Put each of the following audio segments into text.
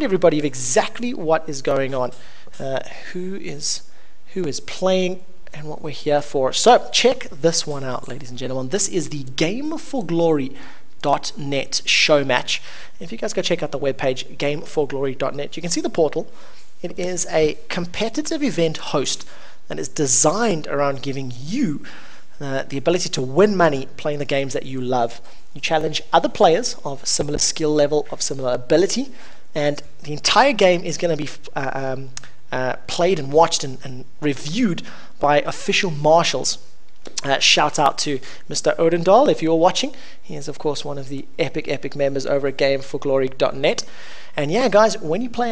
remind everybody of exactly what is going on, who is playing, and what we're here for. So check this one out, ladies and gentlemen. This is the Game4Glory.net show match. If you guys go check out the webpage, Game4Glory.net, you can see the portal. It is a competitive event host that is designed around giving you the ability to win money playing the games that you love. You challenge other players of similar skill level, of similar ability, and the entire game is going to be played and watched and reviewed by official marshals. Shout out to Mr. Odendahl if you're watching. He is of course one of the epic members over at Game4Glory.net. And yeah, guys, when you play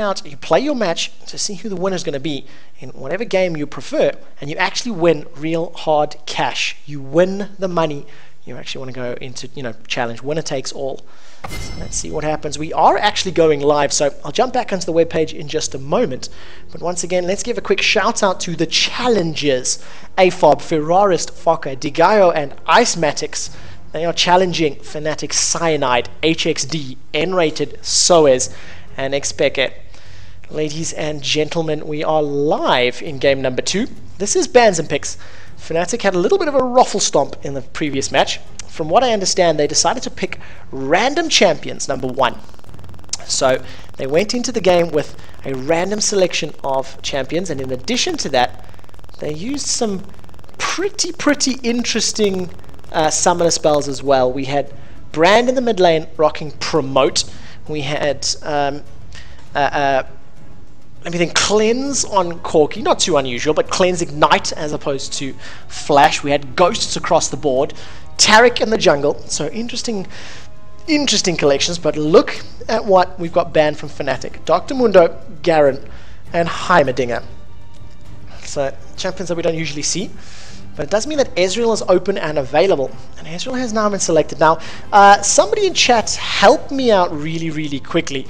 your match to see who the winner is going to be in whatever game you prefer, and you actually win real hard cash. You win the money. You actually want to go into, challenge, winner takes all. So let's see what happens. We are actually going live, so I'll jump back onto the webpage in just a moment. But once again, let's give a quick shout out to the challengers. AFOB, Ferrarist, Fokker, Digayo, and Icematics. They are challenging Fnatic Cyanide, HXD, N-Rated, Soez, and Xpeke. Ladies and gentlemen, we are live in game number 2. This is Bans and Picks. Fnatic had a little bit of a ruffle stomp in the previous match. From what I understand, they decided to pick random champions, number 1. So they went into the game with a random selection of champions, and in addition to that, they used some pretty interesting summoner spells as well. We had Brand in the mid lane rocking Promote. We had Cleanse on Corki, not too unusual, but Cleanse Ignite as opposed to Flash. We had Ghosts across the board. Taric in the jungle. So interesting collections, but look at what we've got banned from Fnatic. Dr. Mundo, Garen, and Heimerdinger. So champions that we don't usually see. But it does mean that Ezreal is open and available. And Ezreal has now been selected. Now, somebody in chat help me out really quickly.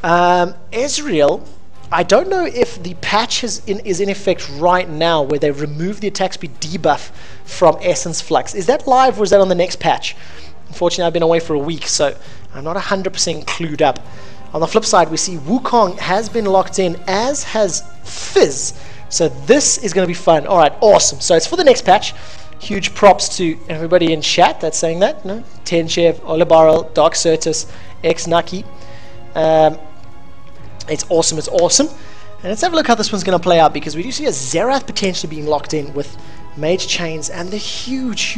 Ezreal, I don't know if the patch is in effect right now where they remove the attack speed debuff from Essence Flux. Is that live or is that on the next patch? Unfortunately, I've been away for a week, so I'm not 100% clued up. On the flip side, we see Wukong has been locked in, as has Fizz. So this is going to be fun. All right, awesome. So it's for the next patch. Huge props to everybody in chat that's saying that. Tenchev, Olibarel, Dark Certus, X-Nucky. It's awesome. And let's have a look how this one's going to play out, because we do see a Xerath potentially being locked in with Mage Chains and the huge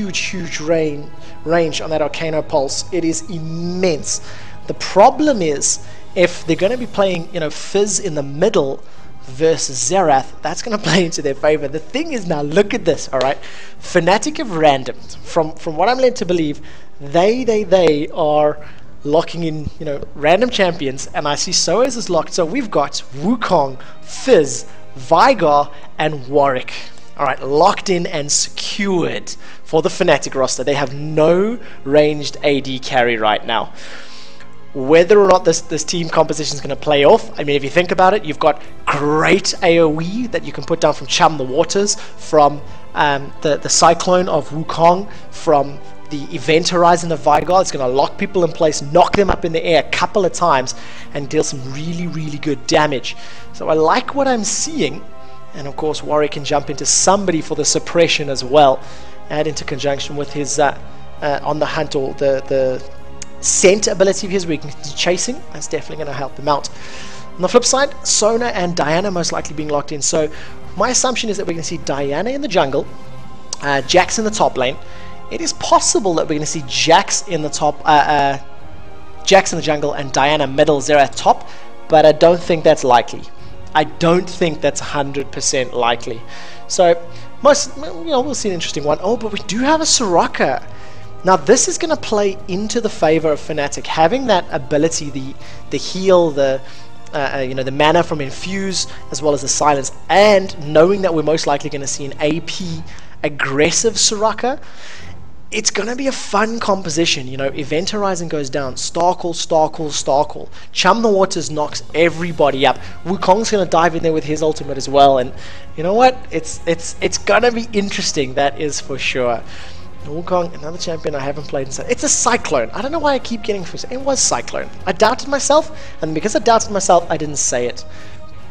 range on that Arcano Pulse. It is immense. The problem is, if they're going to be playing, Fizz in the middle versus Xerath, that's going to play into their favor. The thing is, now look at this, alright? Fnatic have random. From what I'm led to believe, they are locking in, random champions, and I see Soez is locked. So we've got Wukong, Fizz, Vigar, and Warwick. Alright, locked in and secured for the Fnatic roster. They have no ranged AD carry right now. Whether or not this team composition is going to play off, I mean, if you think about it, you've got great AoE that you can put down from Chum the Waters, from the Cyclone of Wukong, from the Event Horizon of Vigar. It's going to lock people in place, knock them up in the air a couple of times, and deal some really good damage. So I like what I'm seeing. And of course, Warwick can jump into somebody for the suppression as well, add into conjunction with his on the hunt, or the scent ability of his where he can do chasing. That's definitely going to help him out. On the flip side, Sona and Diana most likely being locked in. So my assumption is that we're going to see Diana in the jungle, Jax in the top lane. It is possible that we're going to see Jax in the top, Jax in the jungle, and Diana middle, Xerath top, but I don't think that's likely. I don't think that's 100% likely. So we'll see an interesting one. Oh, but we do have a Soraka. Now this is going to play into the favor of Fnatic, having that ability, the heal, the mana from Infuse, as well as the silence, and knowing that we're most likely going to see an AP aggressive Soraka. It's going to be a fun composition. Event Horizon goes down, Starkle. Chum the Waters knocks everybody up. Wukong's going to dive in there with his ultimate as well, and you know what? It's going to be interesting, that is for sure. Wukong, another champion I haven't played in. It's a Cyclone. I don't know why I keep getting first. It was Cyclone. I doubted myself, and because I doubted myself, I didn't say it.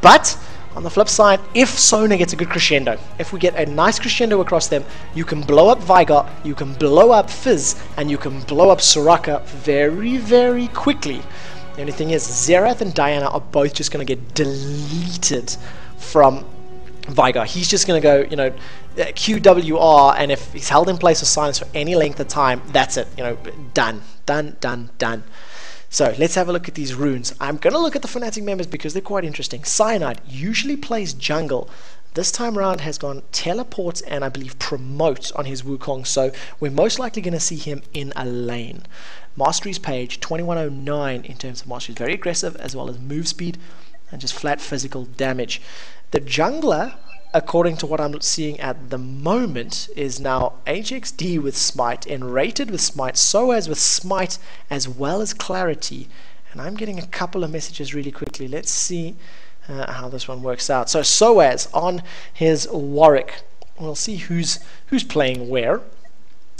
But on the flip side, if Sona gets a good crescendo, if we get a nice crescendo across them, you can blow up Vigar, you can blow up Fizz, and you can blow up Soraka very, very quickly. The only thing is, Xerath and Diana are both just going to get deleted from Vigar. He's just going to go, you know, QWR, and if he's held in place or silence for any length of time, that's it. You know, done, done, done, done. So let's have a look at these runes. I'm going to look at the Fnatic members because they're quite interesting. Cyanide usually plays jungle. This time around has gone teleport and I believe promote on his Wukong, so we're most likely going to see him in a lane. Mastery's page, 2109 in terms of mastery, is very aggressive, as well as move speed and just flat physical damage. The jungler, according to what I'm seeing at the moment, is now HXD with Smite and rated with Smite, Soaz with Smite, as well as Clarity. And I'm getting a couple of messages really quickly. Let's see how this one works out. So Soaz on his Warwick. We'll see who's playing where.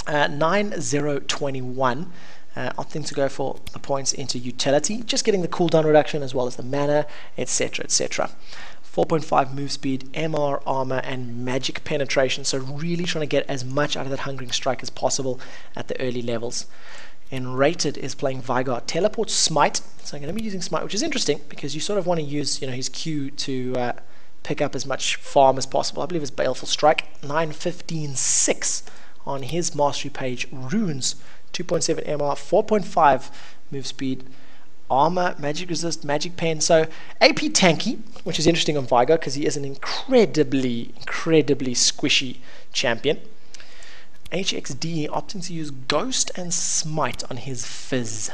9021. Opting to go for the points into utility, just getting the cooldown reduction as well as the mana, etc, etc. 4.5 move speed, MR, armor, and magic penetration, so really trying to get as much out of that Hungering Strike as possible at the early levels. And rated is playing Vigar, teleport, Smite, so I'm going to be using Smite, which is interesting because you sort of want to use, you know, his Q to pick up as much farm as possible. I believe it's Baleful Strike. 915.6 on his mastery page. Runes, 2.7 MR, 4.5 move speed, armor, magic resist, magic pen. So AP tanky, which is interesting on Vigar because he is an incredibly squishy champion. HXD opting to use Ghost and Smite on his Fizz.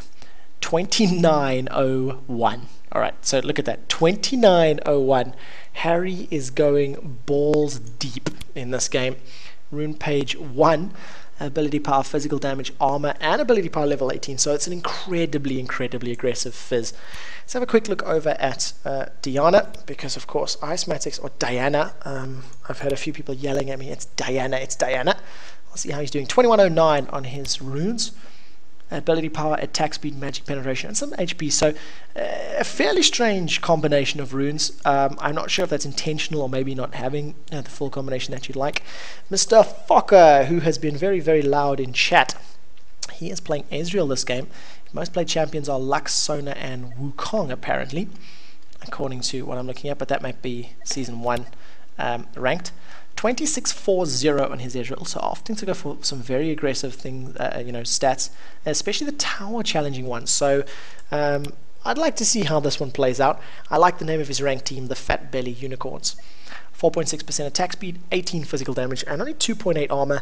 2901. Alright, so look at that. 2901. Harry is going balls deep in this game. Rune page 1. Ability power, physical damage, armor, and ability power level 18. So it's an incredibly aggressive Fizz. Let's have a quick look over at Diana, because of course Icematics, or Diana, I've heard a few people yelling at me, it's Diana, it's Diana. Let's see how he's doing. 2109 on his runes. Ability power, attack speed, magic penetration, and some HP. So a fairly strange combination of runes. I'm not sure if that's intentional or maybe not having the full combination that you'd like. Mr. Fokker, who has been very loud in chat, he is playing Ezreal this game. Most played champions are Lux, Sona, and Wukong, apparently, according to what I'm looking at, but that might be Season 1 ranked. 2640 on his Ezreal, so opting to go for some very aggressive things, stats, especially the tower challenging ones. So I'd like to see how this one plays out. I like the name of his ranked team, the Fat Belly Unicorns. 4.6% attack speed, 18 physical damage, and only 2.8 armor.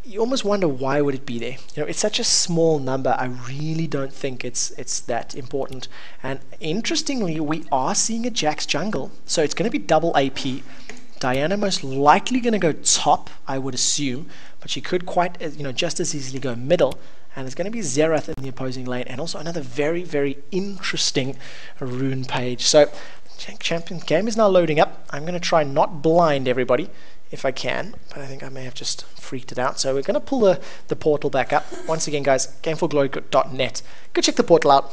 You almost wonder why would it be there. You know, it's such a small number. I really don't think it's that important. And interestingly, we are seeing a Jax jungle, so it's going to be double AP. Diana most likely going to go top, I would assume, but she could quite, just as easily go middle. And it's going to be Xerath in the opposing lane, and also another very interesting rune page. So, champion game is now loading up. I'm going to try not blind everybody if I can, but I think I may have just freaked it out. So we're going to pull the portal back up. Once again, guys, Game4Glory.net. Go check the portal out.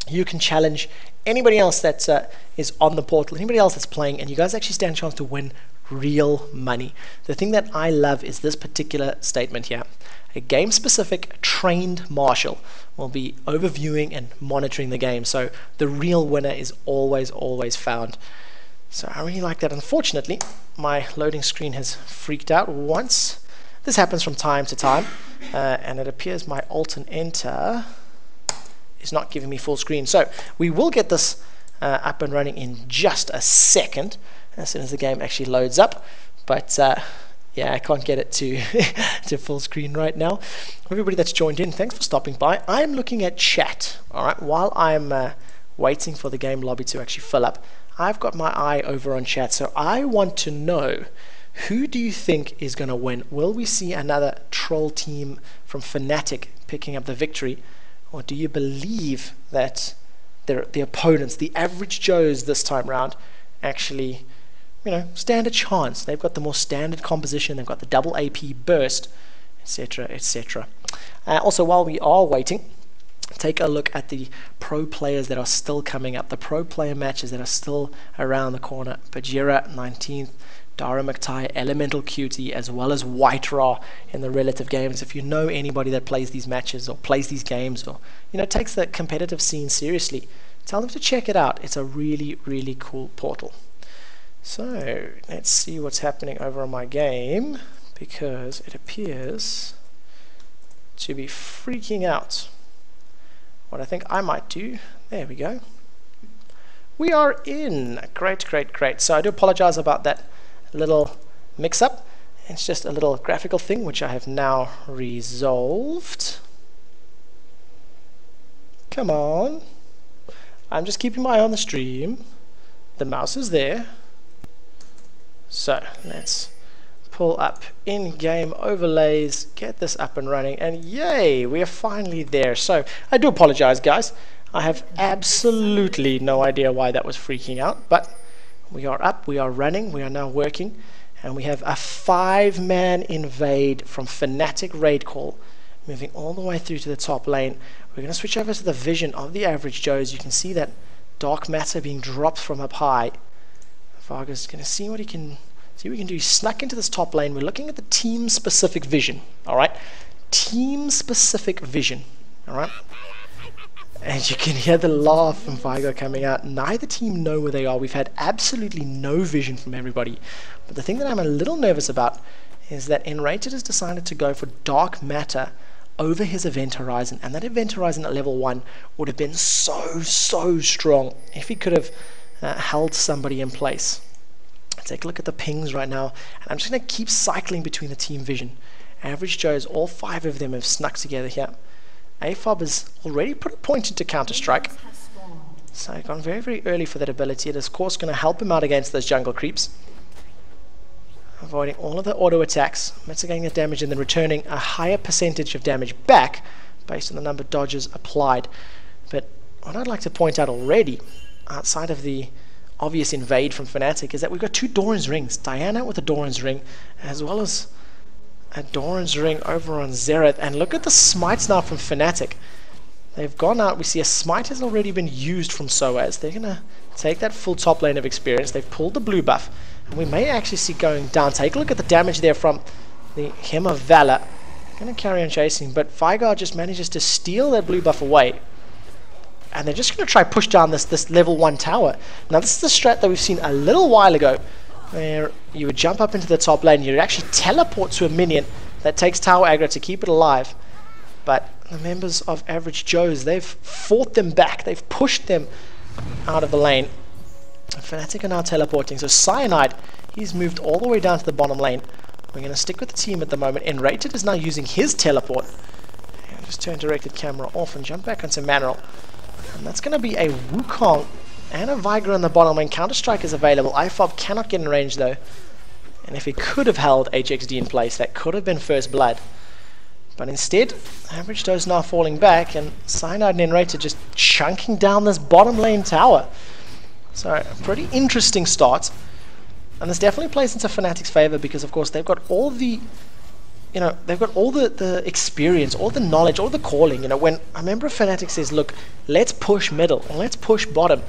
You can challenge anybody else that is on the portal, anybody else that's playing, and you guys actually stand a chance to win real money. The thing that I love is this particular statement here. A game-specific trained marshal will be overviewing and monitoring the game, so the real winner is always found. So I really like that. Unfortunately, my loading screen has freaked out once. This happens from time to time, and it appears my Alt and Enter is not giving me full screen. So we will get this up and running in just a second, as soon as the game actually loads up. But yeah, I can't get it to to full screen right now. Everybody that's joined in, thanks for stopping by. I'm looking at chat, all right, while I'm waiting for the game lobby to actually fill up. I've got my eye over on chat, so I want to know, who do you think is going to win? Will we see another troll team from Fnatic picking up the victory? Or do you believe that the opponents, the average Joes this time round, actually, stand a chance? They've got the more standard composition, they've got the double AP burst, etc., etc. Also, while we are waiting, take a look at the pro players that are still coming up, the pro player matches that are still around the corner. Bajira 19th, Dara McTie, Elemental Cutie, as well as White Raw in the relative games. If you know anybody that plays these matches or plays these games, or takes the competitive scene seriously, tell them to check it out. It's a really, really cool portal. So let's see what's happening over on my game, because it appears to be freaking out. What I think I might do, there we go. We are in. Great, great, great. So I do apologize about that little mix-up. It's just a little graphical thing which I have now resolved. Come on. I'm just keeping my eye on the stream. The mouse is there. So let's pull up in-game overlays, get this up and running, and yay, we are finally there. So I do apologize, guys. I have absolutely no idea why that was freaking out, but we are up, we are running, we are now working, and we have a 5-man invade from Fnatic Raid Call, moving all the way through to the top lane. We're going to switch over to the vision of the average Joes. You can see that dark matter being dropped from up high. Varga's going to see what he can do. He's snuck into this top lane. We're looking at the team-specific vision, alright? Team-specific vision, alright? And you can hear the laugh from Vigo coming out. Neither team know where they are. We've had absolutely no vision from everybody. But the thing that I'm a little nervous about is that Enrated has decided to go for Dark Matter over his event horizon. And that event horizon at level 1 would have been so strong if he could have held somebody in place. Take a look at the pings right now. And I'm just going to keep cycling between the team vision. Average Joes, all 5 of them have snuck together here. AFOB has already put a point into Counter-Strike, so I've gone very early for that ability. It is of course going to help him out against those jungle creeps, avoiding all of the auto attacks, mitigating the damage, and then returning a higher percentage of damage back based on the number of dodges applied. But what I'd like to point out already, outside of the obvious invade from Fnatic, is that we've got 2 Doran's rings. Diana with a Doran's ring, as well as a Doran's ring over on Xerath. And look at the smites now from Fnatic. They've gone out. We see a smite has already been used from Soaz. They're going to take that full top lane of experience. They've pulled the blue buff, and we may actually see going down. Take a look at the damage there from the Hem of Valor. Going to carry on chasing, but Vigar just manages to steal that blue buff away, and they're just going to try push down this level 1 tower. Now this is the strat that we've seen a little while ago, where you would jump up into the top lane, you'd actually teleport to a minion that takes tower aggro to keep it alive. But the members of Average Joes, they've fought them back, they've pushed them out of the lane. Fnatic are now teleporting, so Cyanide, he's moved all the way down to the bottom lane. We're going to stick with the team at the moment. Enrated is now using his teleport. And just turn directed camera off and jump back onto Manuel. And that's going to be a Wukong and a Viger on the bottom lane. Counter-Strike is available. IFOB cannot get in range though. And if he could have held HXD in place, that could have been first blood. But instead, Average Joe's now falling back, and Cyanide and Enrated just chunking down this bottom lane tower. So, a pretty interesting start. And this definitely plays into Fnatic's favor, because of course they've got all the they've got all the experience, all the knowledge, all the calling. When a member of Fnatic says, look, let's push middle, and let's push bottom,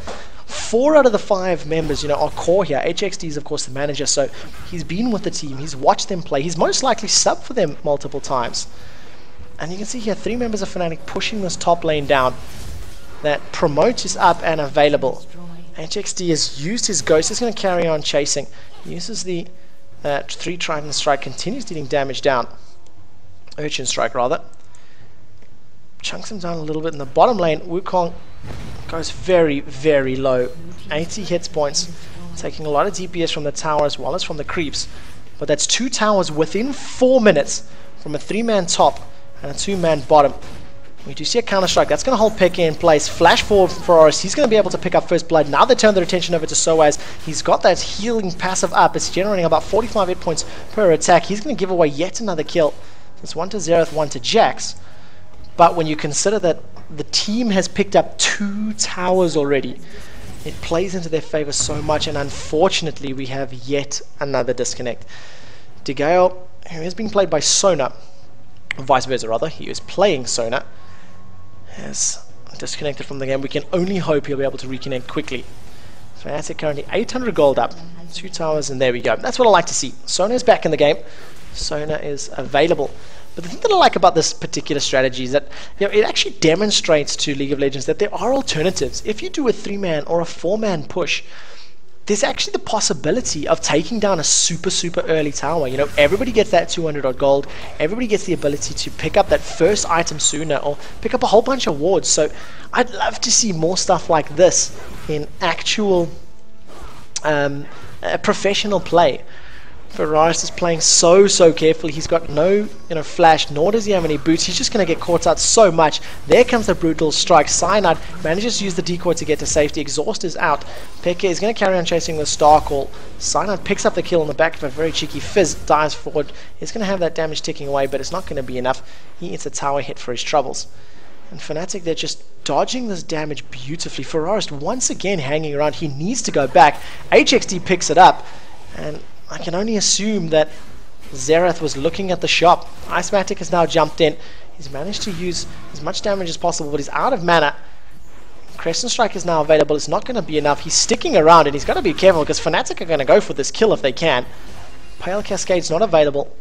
4 out of the 5 members, are core here. HXD is, of course, the manager, so he's been with the team, he's watched them play, he's most likely subbed for them multiple times. And you can see here, 3 members of Fnatic pushing this top lane down. That promote is up and available. HXD has used his ghost, he's going to carry on chasing. He uses the 3 Trident Strike, continues dealing damage down. Urchin Strike, rather. Chunks him down a little bit in the bottom lane. Wukong goes very low. 80 hit points, taking a lot of DPS from the tower as well as from the creeps. But that's 2 towers within 4 minutes from a 3-man top and a 2-man bottom. We do see a Counter-Strike. That's going to hold Pekka in place. Flash forward for Oris. He's going to be able to pick up first blood. Now they turn their attention over to Soaz. He's got that healing passive up. It's generating about 45 hit points per attack. He's going to give away yet another kill. It's 1 to Xerath, 1 to Jax. But when you consider that the team has picked up 2 towers already, it plays into their favor so much, and unfortunately we have yet another disconnect. Digeo, who has been played by Sona, vice versa rather. He is playing Sona. Has disconnected from the game. We can only hope he'll be able to reconnect quickly. Fnatic currently 800 gold up, 2 towers, and there we go. That's what I like to see. Sona is back in the game. Sona is available. But the thing that I like about this particular strategy is that it actually demonstrates to League of Legends that there are alternatives. If you do a 3-man or a 4-man push, there's actually the possibility of taking down a super early tower. Everybody gets that 200 odd gold. Everybody gets the ability to pick up that first item sooner or pick up a whole bunch of wards. So I'd love to see more stuff like this in actual professional play. FnaticRC is playing so carefully. He's got no flash, nor does he have any boots. He's just going to get caught out so much. There comes the brutal strike. Cyanide manages to use the decoy to get to safety. Exhaust is out. Peke is going to carry on chasing the star call. Cyanide picks up the kill on the back of a very cheeky Fizz. Dives forward. He's going to have that damage ticking away, but it's not going to be enough. He hits a tower hit for his troubles. And Fnatic, they're just dodging this damage beautifully. FnaticRC once again hanging around. He needs to go back. HXD picks it up, and I can only assume that Xerath was looking at the shop. Icematic has now jumped in. He's managed to use as much damage as possible, but he's out of mana. Crescent Strike is now available. It's not going to be enough. He's sticking around, and he's got to be careful because Fnatic are going to go for this kill if they can. Pale Cascade's not available.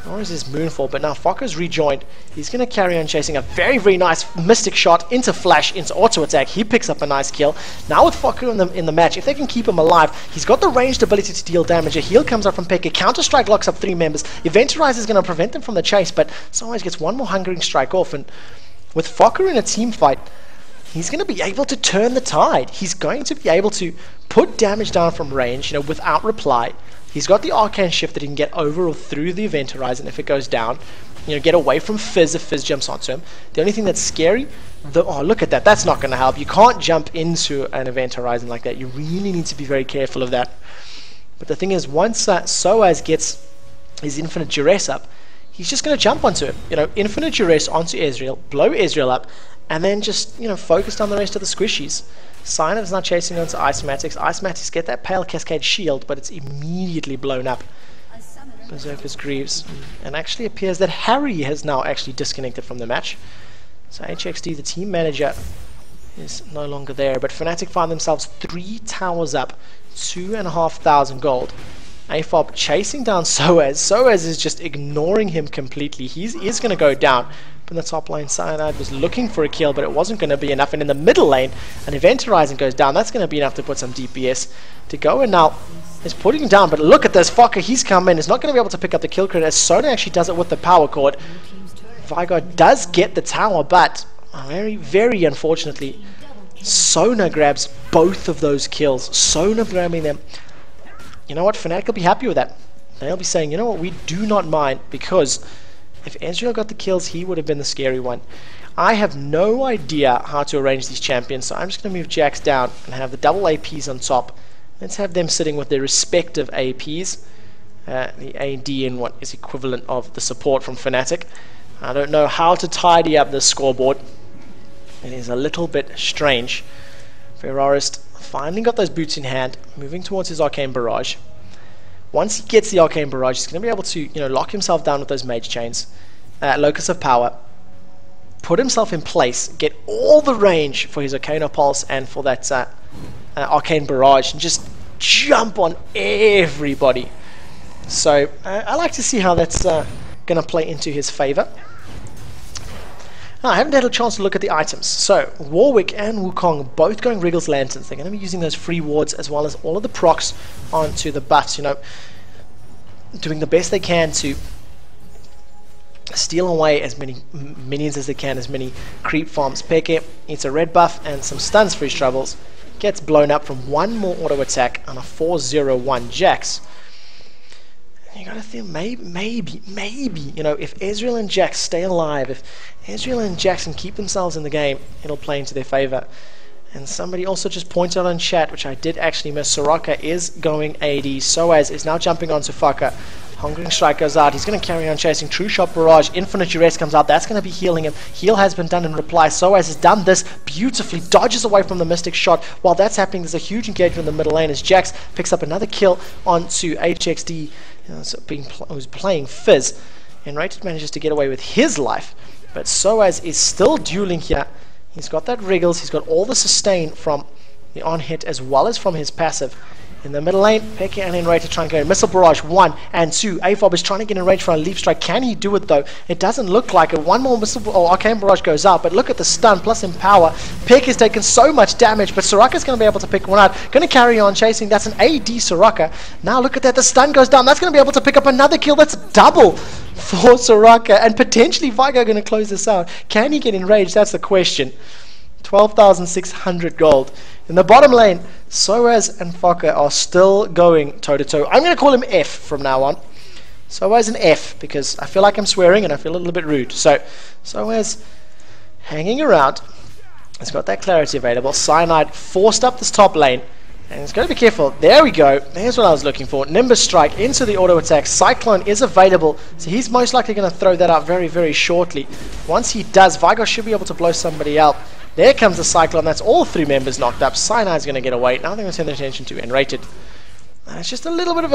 Nor is his Moonfall, but now Fokker's rejoined. He's going to carry on chasing a very nice Mystic Shot into Flash, into Auto Attack. He picks up a nice kill. Now with Fokker in the match, if they can keep him alive, he's got the ranged ability to deal damage. A heal comes up from Peke. Counter-Strike locks up 3 members. Eventurize is going to prevent them from the chase, but Sunrise gets one more Hungering Strike off, and with Fokker in a team fight, he's going to be able to turn the tide. He's going to be able to put damage down from range, without reply. He's got the Arcane Shift that he can get over or through the Event Horizon if it goes down. Get away from Fizz if Fizz jumps onto him. The only thing that's scary, oh, look at that. That's not going to help. You can't jump into an Event Horizon like that. You really need to be very careful of that. But the thing is, once Soaz gets his Infinite Duress up, he's just going to jump onto him. Infinite Duress onto Ezreal, blow Ezreal up, and then just, focus on the rest of the squishies. Cyanide is now chasing onto Icematics. Icematics get that Pale Cascade shield, but it's immediately blown up. Berserker's Greaves. And actually appears that Harry has now actually disconnected from the match. So HXD, the team manager, is no longer there. But Fnatic find themselves 3 towers up, 2,500 gold. AFOB chasing down Soaz. Soaz is just ignoring him completely. He is going to go down. In the top lane, Cyanide was looking for a kill, but it wasn't going to be enough. And in the middle lane, an Event Horizon goes down. That's going to be enough to put some DPS to go. And now is putting him down. But look at this. Fokker, he's come in. He's not going to be able to pick up the kill credit as Sona actually does it with the power cord. Vigor does get the tower, but very unfortunately, Sona grabs both of those kills. Sona grabbing them. You know what? Fnatic will be happy with that. They'll be saying, you know what? We do not mind, because if Ezreal got the kills, he would have been the scary one. I have no idea how to arrange these champions, so I'm just going to move Jax down and have the double APs on top. Let's have them sitting with their respective APs. The AD and what is equivalent of the support from Fnatic. I don't know how to tidy up this scoreboard. It is a little bit strange. FnaticRC finally got those boots in hand, moving towards his Arcane Barrage. Once he gets the Arcane Barrage, he's going to be able to, lock himself down with those Mage Chains, Locus of Power, put himself in place, get all the range for his Arcana Pulse and for that Arcane Barrage, and just jump on everybody. So I like to see how that's going to play into his favor. Now, I haven't had a chance to look at the items. So, Warwick and Wukong both going Wriggle's Lanterns. They're going to be using those free wards as well as all of the procs onto the butts, doing the best they can to steal away as many minions as they can, as many creep farms. Peke eats a red buff and some stuns for his troubles. Gets blown up from one more auto attack on a 4-0-1 Jax. You gotta think, maybe, if Ezreal and Jax stay alive, if Ezreal and Jax can keep themselves in the game, it'll play into their favor. And somebody also just pointed out on chat, which I did actually miss, Soraka is going AD. Soaz is now jumping onto Fokker. Hungering Strike goes out. He's going to carry on chasing. True Shot Barrage. Infinite Duress comes out. That's going to be healing him. Heal has been done in reply. Soaz has done this beautifully. Dodges away from the Mystic Shot. While that's happening, there's a huge engagement in the middle lane as Jax picks up another kill onto HXD, who's playing Fizz. Enrated manages to get away with his life, but Soaz is still dueling here. He's got that wriggles, he's got all the sustain from the on hit as well as from his passive. In the middle lane, Peke and Enrated trying to go in. Missile Barrage, 1 and 2. AFOB is trying to get in range for a leap strike. Can he do it though? It doesn't look like it. One more Missile or Arcane Barrage goes out, but look at the stun plus Empower. Peke has taken so much damage, but Soraka's going to be able to pick one out. Going to carry on chasing. That's an AD Soraka. Now look at that. The stun goes down. That's going to be able to pick up another kill. That's double for Soraka, and potentially Vigo going to close this out. Can he get enraged? That's the question. 12,600 gold. In the bottom lane, Soaz and Fokker are still going toe-to-toe. I'm going to call him F from now on. Soaz and F, because I feel like I'm swearing and I feel a little bit rude. So, Soaz hanging around. He's got that clarity available. Cyanide forced up this top lane. And he's got to be careful. There we go. There's what I was looking for. Nimbus Strike into the auto attack. Cyclone is available. So he's most likely going to throw that out very, very shortly. Once he does, Vigo should be able to blow somebody out. There comes the Cyclone. That's all 3 members knocked up. Cyanide's going to get away. Now they're going to turn their attention to Enrated. And it's just a little bit of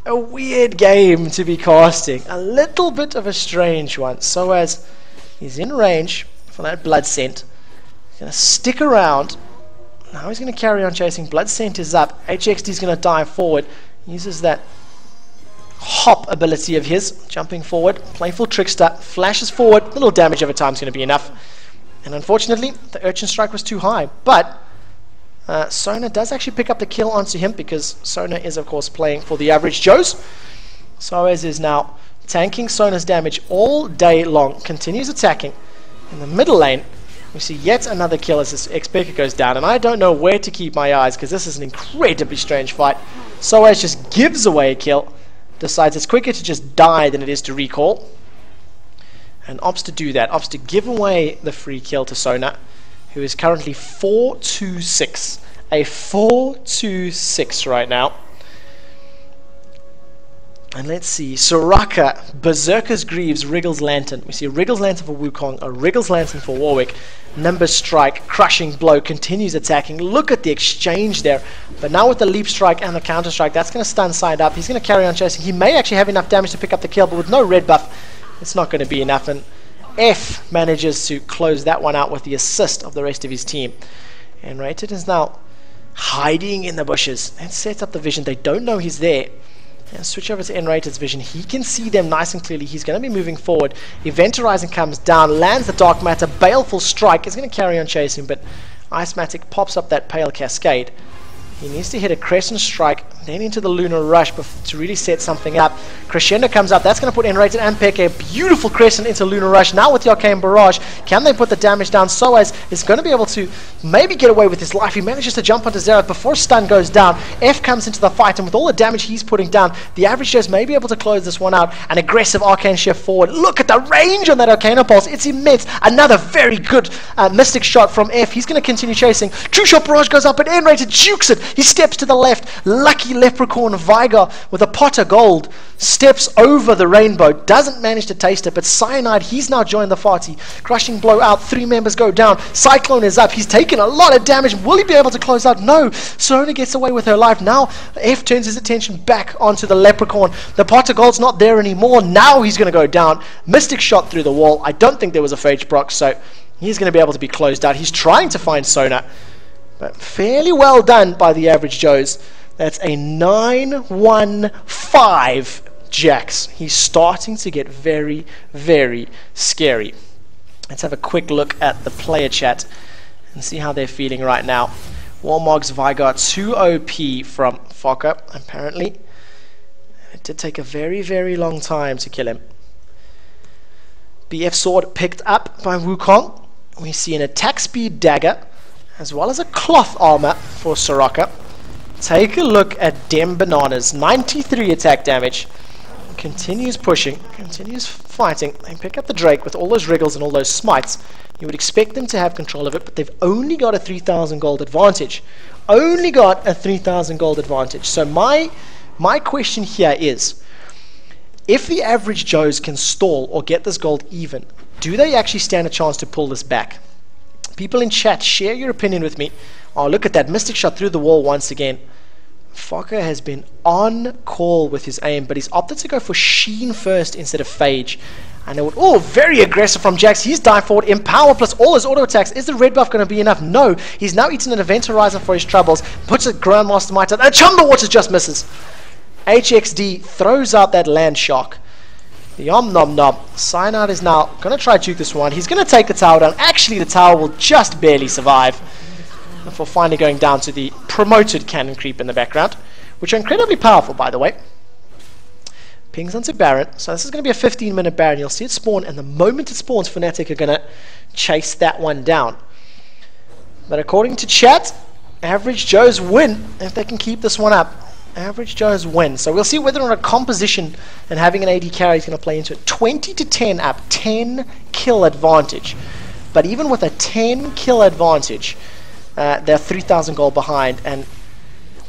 a weird game to be casting. A little bit of a strange one. So as he's in range for that Blood Scent, he's going to stick around. Now he's going to carry on chasing. Blood Scent is up. HXD's going to dive forward. Uses that hop ability of his. Jumping forward. Playful Trickster. Flashes forward. A little damage over time is going to be enough. And unfortunately, the Urchin Strike was too high. But Sona does actually pick up the kill onto him, because Sona is, of course, playing for the average Joes. Soaz is now tanking Sona's damage all day long. Continues attacking. In the middle lane, we see yet another kill as this X-Picker goes down. And I don't know where to keep my eyes, because this is an incredibly strange fight. Soaz just gives away a kill. Decides it's quicker to just die than it is to recall. And opts to do that, opts to give away the free kill to Sona, who is currently 4-2-6. A 4-2-6 right now. And let's see, Soraka, Berserker's Greaves, Wriggles Lantern. We see a Wriggles Lantern for Wukong, a Wriggles Lantern for Warwick. Nimbus Strike, Crushing Blow, continues attacking. Look at the exchange there. But now with the Leap Strike and the Counter Strike, that's going to stun Side up. He's going to carry on chasing. He may actually have enough damage to pick up the kill, but with no red buff, it's not going to be enough. And F manages to close that one out with the assist of the rest of his team. And Rated is now hiding in the bushes and sets up the vision. They don't know he's there. And switch over to N-Rated's vision. He can see them nice and clearly. He's going to be moving forward. Event Horizon comes down, lands the Dark Matter. Baleful Strike is going to carry on chasing, but Ice Matic pops up that Pale Cascade. He needs to hit a Crescent Strike, then into the Lunar Rush to really set something up. Crescendo comes up. That's going to put Enrated and Peke a beautiful Crescent into Lunar Rush. Now with the Arcane Barrage, can they put the damage down? Soaz is going to be able to maybe get away with his life. He manages to jump onto Xerath before stun goes down. F comes into the fight, and with all the damage he's putting down, the average Joes may be able to close this one out. An aggressive Arcane Shift forward. Look at the range on that Arcana Pulse. It's immense. Another very good Mystic Shot from F. He's going to continue chasing. True Shot Barrage goes up, but Enrated jukes it. He steps to the left. Lucky Leprechaun Viger with a pot of gold steps over the rainbow. Doesn't manage to taste it, but Cyanide, he's now joined the party. Crushing Blow out. 3 members go down. Cyclone is up. He's taken a lot of damage. Will he be able to close out? No. Sona gets away with her life. Now F turns his attention back onto the Leprechaun. The pot of gold's not there anymore. Now he's going to go down. Mystic Shot through the wall. I don't think there was a Phage proc, so he's going to be able to be closed out. He's trying to find Sona, but fairly well done by the average Joes. That's a 9-1-5 Jax. He's starting to get very, very scary. Let's have a quick look at the player chat and see how they're feeling right now. Warmog's Vigor 2 OP from Fokker, apparently. It did take a very, very long time to kill him. BF Sword picked up by Wukong. We see an attack speed dagger, as well as a cloth armor for Soraka. Take a look at Dem Bananas. 93 attack damage. Continues pushing, continues fighting. They pick up the Drake with all those wriggles and all those smites. You would expect them to have control of it, but they've only got a 3,000 gold advantage. Only got a 3,000 gold advantage. So my question here is, if the average Joes can stall or get this gold even, do they actually stand a chance to pull this back? People in chat, share your opinion with me. Oh, look at that Mystic Shot through the wall once again. Fokker has been on call with his aim, but he's opted to go for Sheen first instead of Phage. And it would, oh, very aggressive from Jax. He's dive forward, Empower plus all his auto attacks. Is the red buff going to be enough? No. He's now eaten an Event Horizon for his troubles. Puts a Grandmaster Might out. And Chumbawaters Waters just misses. HXD throws out that land shock. The Om Nom Nom. Cyanide is now going to try to juke this one. He's going to take the tower down. Actually, the tower will just barely survive. Before finally going down to the promoted cannon creep in the background, which are incredibly powerful, by the way. Pings onto Baron. So this is going to be a 15-minute Baron. You'll see it spawn, and the moment it spawns, Fnatic are going to chase that one down. But according to chat, Average Joes win if they can keep this one up. Average Joes win. So we'll see whether or not a composition and having an AD carry is going to play into it. 20-10 up, 10 kill advantage. But even with a 10 kill advantage, they're 3,000 gold behind, and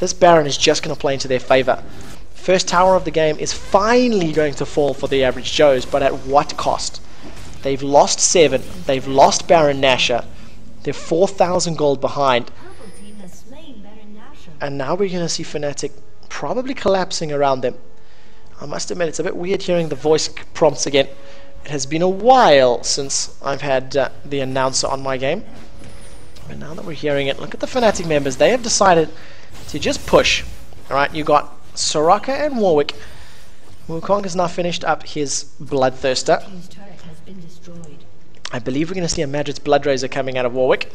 this Baron is just going to play into their favor. First tower of the game is finally going to fall for the Average Joes, but at what cost? They've lost 7, they've lost Baron Nashor, they're 4,000 gold behind, and now we're going to see Fnatic probably collapsing around them. I must admit, it's a bit weird hearing the voice prompts again. It has been a while since I've had the announcer on my game. But now that we're hearing it, look at the Fnatic members. They have decided to just push. Alright, you got Soraka and Warwick. Wukong has now finished up his Bloodthirster. I believe we're going to see a Magic's Bloodrazor coming out of Warwick.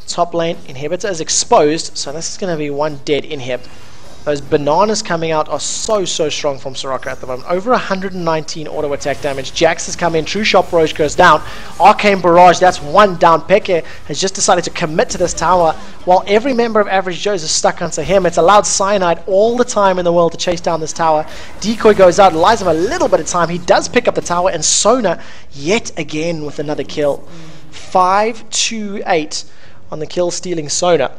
Top lane, Inhibitor is exposed, so this is going to be one dead Inhib. Those bananas coming out are so strong from Soraka at the moment. Over 119 auto attack damage. Jax has come in. True Shot Barrage goes down. Arcane Barrage, that's one down. Peke has just decided to commit to this tower while every member of Average Joe's is stuck onto him. It's allowed Cyanide all the time in the world to chase down this tower. Decoy goes out, lies him a little bit of time. He does pick up the tower, and Sona yet again with another kill. 5-2-8 on the kill stealing Sona.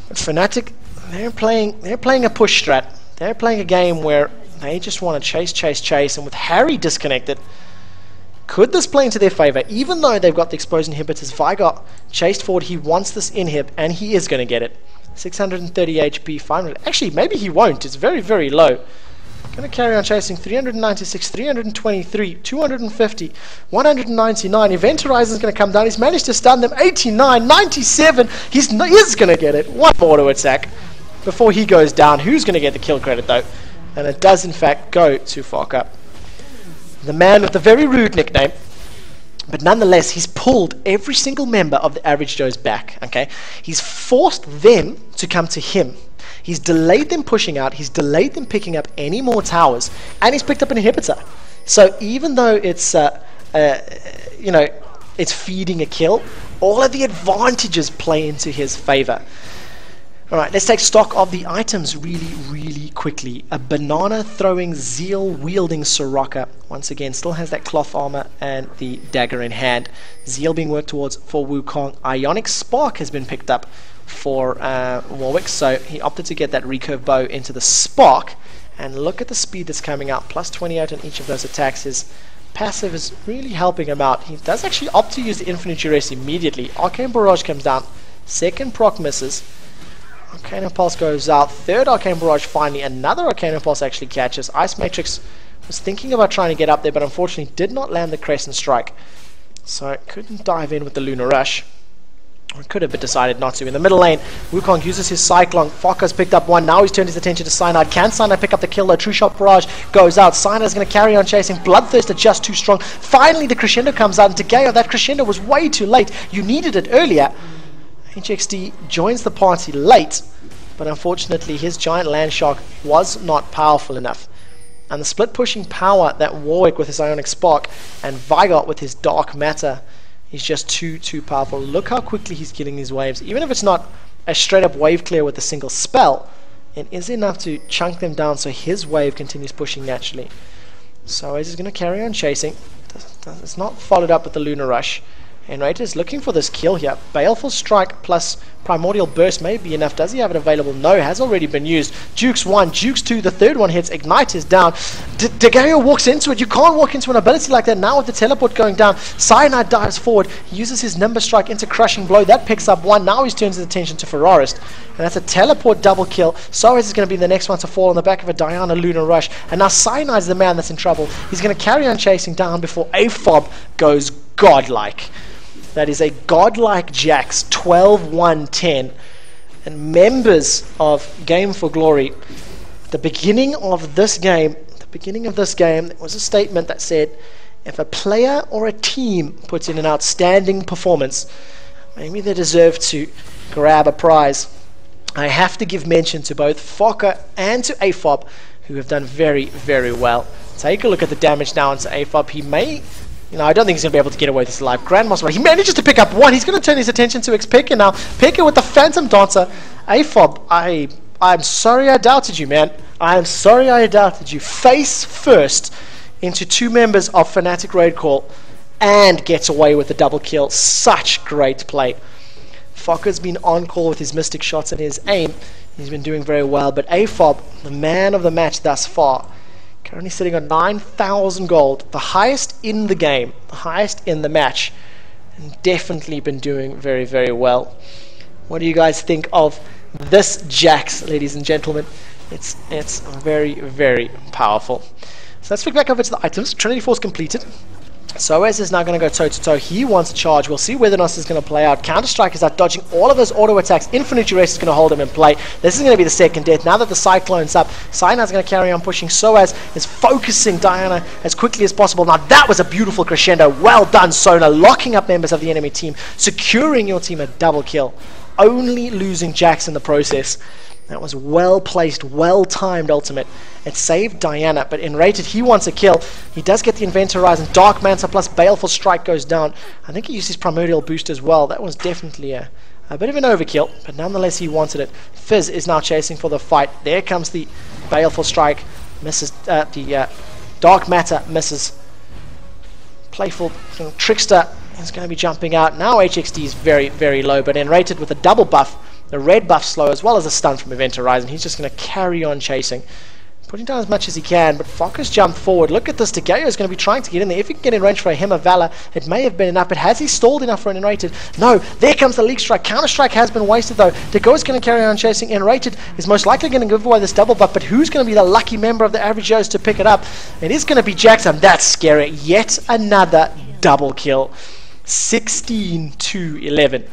But Fnatic, they're playing a push strat. They're playing a game where they just want to chase, and with Harry disconnected, could this play into their favor? Even though they've got the exposed inhibitors, Vigar chased forward. He wants this inhib, and he is going to get it. 630 HP, 500. Actually, maybe he won't. It's very low. Going to carry on chasing. 396, 323, 250, 199. Event Horizon is going to come down. He's managed to stun them. 89, 97. He is going to get it. One auto attack before he goes down. Who's going to get the kill credit though? And it does in fact go to Fokker, the man with the very rude nickname. But nonetheless, he's pulled every single member of the Average Joe's back. Okay, he's forced them to come to him. He's delayed them pushing out. He's delayed them picking up any more towers, and he's picked up an inhibitor. So even though it's you know, it's feeding a kill, all of the advantages play into his favor. Alright, let's take stock of the items really quickly. A banana throwing, Zeal wielding Soraka. Once again, still has that cloth armor and the dagger in hand. Zeal being worked towards for Wukong. Ionic Spark has been picked up for Warwick, so he opted to get that recurve bow into the Spark. And look at the speed that's coming out. Plus 28 on each of those attacks. His passive is really helping him out. He does actually opt to use the Infinite Duress immediately. Arcane Barrage comes down. Second proc misses. Arcane Impulse goes out. Third Arcane Barrage finally. Another Arcane Impulse actually catches. Ice Matrix was thinking about trying to get up there, but unfortunately did not land the Crescent Strike. So couldn't dive in with the Lunar Rush. Or could have, but decided not to. In the middle lane, Wukong uses his Cyclone. Fokker's picked up one. Now he's turned his attention to Cyanide. Can Cyanide pick up the kill though? True Shot Barrage goes out. Cyanide's going to carry on chasing. Bloodthirster just too strong. Finally the crescendo comes out. And Tagayo, that crescendo was way too late. You needed it earlier. HXD joins the party late, but unfortunately his giant land shark was not powerful enough. And the split pushing power that Warwick with his Ionic Spark and Vigar with his Dark Matter is just too powerful. Look how quickly he's killing these waves. Even if it's not a straight up wave clear with a single spell, it is enough to chunk them down so his wave continues pushing naturally. So he's just going to carry on chasing. It's not followed up with the Lunar Rush. Enrated is looking for this kill here. Baleful Strike plus Primordial Burst may be enough. Does he have it available? No, has already been used. Jukes 1, Jukes 2, the third one hits. Ignite is down. Dagayo walks into it. You can't walk into an ability like that now with the teleport going down. Cyanide dives forward. He uses his Nimber Strike into Crushing Blow. That picks up 1. Now he turns his attention to Ferrarist. And that's a teleport double kill. Soaz is going to be the next one to fall on the back of a Diana Lunar Rush. And now Cyanide's the man that's in trouble. He's going to carry on chasing down before AFOB goes godlike. That is a godlike Jax, 12-1-10. And members of Game4Glory, the beginning of this game, there was a statement that said, if a player or a team puts in an outstanding performance, maybe they deserve to grab a prize. I have to give mention to both Fokker and to AFOB, who have done very, very well. Take a look at the damage now into AFOB. He may... I don't think he's going to be able to get away with this alive. Grandmaster, but he manages to pick up 1. He's going to turn his attention to Pekka now. Pekka with the Phantom Dancer. AFOB, I'm sorry I doubted you, man. I am sorry I doubted you. Face first into 2 members of Fnatic Raid Call and gets away with the double kill. Such great play. Fokker's been on call with his Mystic shots and his aim. He's been doing very well, but AFOB, the man of the match thus far, currently sitting on 9,000 gold, the highest in the game, the highest in the match, and definitely been doing very, very well. What do you guys think of this Jax, ladies and gentlemen? It's very, very powerful. So let's flick back over to the items. Trinity Force completed. Soaz is now going to go toe-to-toe. He wants a charge. We'll see whether or not this is going to play out. Counter-Strike is out dodging all of those auto attacks. FnaticRC is going to hold him in play. This is going to be the second death. Now that the Cyclone's up, Cyanide's going to carry on pushing. Soaz is focusing Diana as quickly as possible. Now that was a beautiful crescendo. Well done, Sona. Locking up members of the enemy team. Securing your team a double kill. Only losing Jax in the process. That was well-placed, well-timed ultimate. It saved Diana, but Enrated, he wants a kill. He does get the Inventor Rise, and Dark Manta plus Baleful Strike goes down. I think he used his Primordial Boost as well. That was definitely a bit of an overkill, but nonetheless he wanted it. Fizz is now chasing for the fight. There comes the Baleful Strike. Misses the Dark Matter, misses. Playful Trickster is going to be jumping out. Now HXD is very, very low, but Enrated with a double buff. The red buff slow, as well as a stun from Event Horizon. He's just going to carry on chasing. Putting down as much as he can, but Fokker's jumped forward. Look at this. Dagayo is going to be trying to get in there. If he can get in range for a Hymn of Valor, it may have been enough, but has he stalled enough for an Enrated? No. There comes the Leak Strike. Counter-Strike has been wasted, though. Dagayo is going to carry on chasing. Enrated is most likely going to give away this double buff, but who's going to be the lucky member of the average Joes to pick it up? It is going to be Jackson. That's scary. Yet another double kill. 16-11.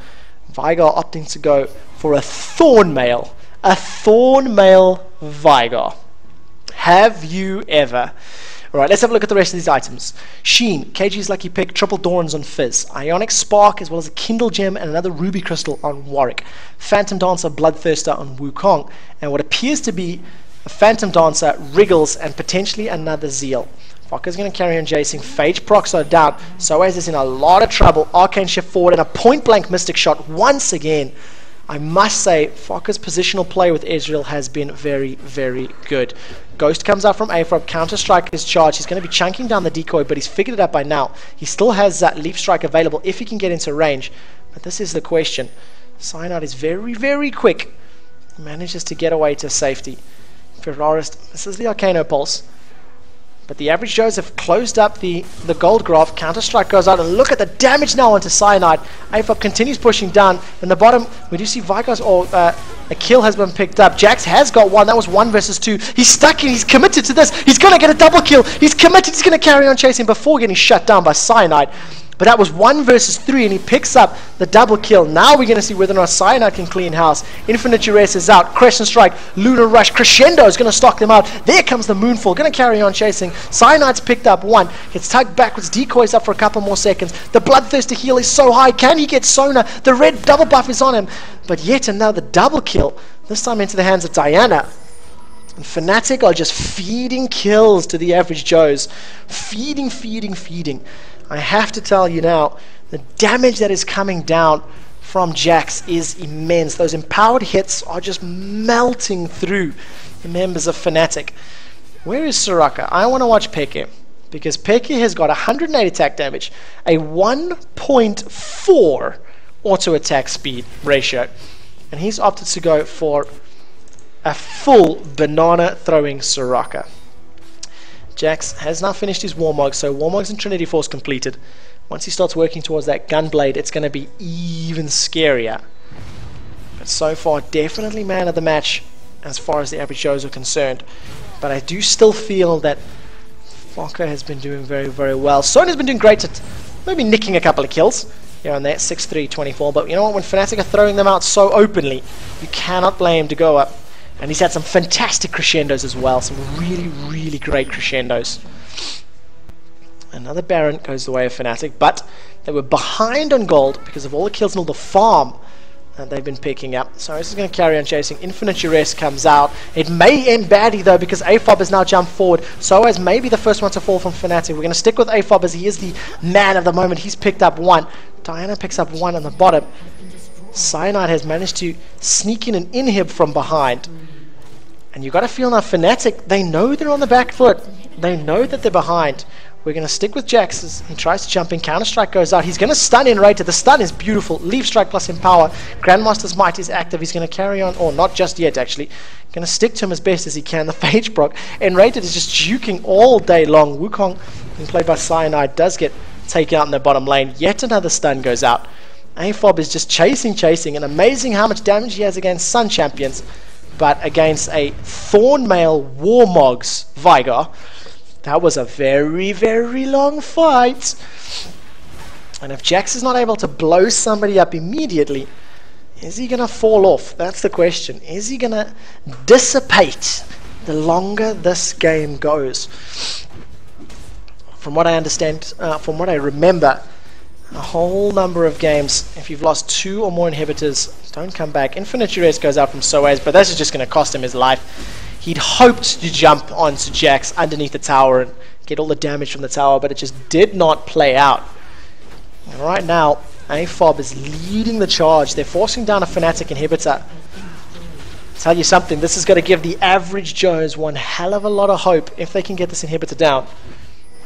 Vigar opting to go for a Thornmail. A Thornmail Vigar. Have you ever? Alright, let's have a look at the rest of these items. Sheen, KG's lucky pick, triple Dorns on Fizz. Ionic Spark, as well as a Kindle Gem and another Ruby Crystal on Warwick. Phantom Dancer, Bloodthirster on Wukong. And what appears to be a Phantom Dancer, Wriggles, and potentially another Zeal. Fokker's going to carry on chasing. Phage procs are down. Soaz is in a lot of trouble. Arcane shift forward and a point-blank Mystic shot once again. I must say, Fokker's positional play with Ezreal has been very, very good. Ghost comes out from AFOB. Counter-Strike is charged. He's going to be chunking down the decoy, but he's figured it out by now. He still has that Leaf Strike available if he can get into range. But this is the question. Cyanide is very, very quick. He manages to get away to safety. Ferrarist misses the Arcano Pulse. But the average Joes have closed up the gold graph. Counter-Strike goes out, and look at the damage now onto Cyanide. AFOB continues pushing down. In the bottom, we do see Vigar's, a kill has been picked up. Jax has got one. That was 1 versus 2. He's stuck in. He's committed to this. He's going to get a double kill. He's committed. He's going to carry on chasing before getting shut down by Cyanide. But that was 1 versus 3, and he picks up the double kill. Now we're going to see whether or not Cyanide can clean house. FnaticRC is out. Crescent Strike, Lunar Rush, Crescendo is going to stock them out. There comes the Moonfall. Going to carry on chasing. Cyanide's picked up 1. Gets tugged backwards. Decoys up for a couple more seconds. The Bloodthirsty heal is so high. Can he get Sona? The red double buff is on him. But yet another double kill. This time into the hands of Diana. And Fnatic are just feeding kills to the average Joes. Feeding, feeding, feeding. I have to tell you now, the damage that is coming down from Jax is immense. Those empowered hits are just melting through the members of Fnatic. Where is Soraka? I want to watch Peke. because Peki has got 108 attack damage, a 1.4 auto attack speed ratio, and he's opted to go for a full banana throwing Soraka. Jax has now finished his Warmog, so Warmogs and Trinity Force completed. Once he starts working towards that Gunblade, it's going to be even scarier. But so far, definitely man of the match as far as the average Joes are concerned. But I do still feel that Fokker has been doing very, very well. Sona's been doing great at maybe nicking a couple of kills here and there, 6-3, 24. But you know what, when Fnatic are throwing them out so openly, you cannot blame Degoa. And he's had some fantastic crescendos as well, some really, really great crescendos. Another Baron goes the way of Fnatic, but they were behind on gold because of all the kills and all the farm that they've been picking up. So this is going to carry on chasing. FnaticRC comes out. It may end badly though, because AFOB has now jumped forward. Soaz may be the first one to fall from Fnatic. We're going to stick with AFOB as he is the man of the moment. He's picked up one. Diana picks up one on the bottom. Cyanide has managed to sneak in an inhib from behind. And you got to feel now Fnatic, they know they're on the back foot. They know that they're behind. We're going to stick with Jax as he tries to jump in. Counter-Strike goes out. He's going to stun in Rated. The stun is beautiful. Leaf Strike plus Empower. Grandmaster's Might is active. He's going to carry on, or not just yet actually. Going to stick to him as best as he can. The Phage proc. And Rated is just juking all day long. Wukong, being played by Cyanide, does get taken out in the bottom lane. Yet another stun goes out. AFOB is just chasing, and amazing how much damage he has against Sun Champions. But against a Thornmail Warmogs Vigar, that was a very, very long fight. And if Jax is not able to blow somebody up immediately, is he going to fall off? That's the question. Is he going to dissipate the longer this game goes? From what I understand, from what I remember, a whole number of games, if you've lost 2 or more inhibitors, don't come back. FnaticRC goes out from Soaz, but this is just going to cost him his life. He'd hoped to jump onto Jax underneath the tower and get all the damage from the tower, but it just did not play out. And right now, AFOB is leading the charge. They're forcing down a Fnatic inhibitor. Tell you something, this is going to give the average Joes one hell of a lot of hope if they can get this inhibitor down.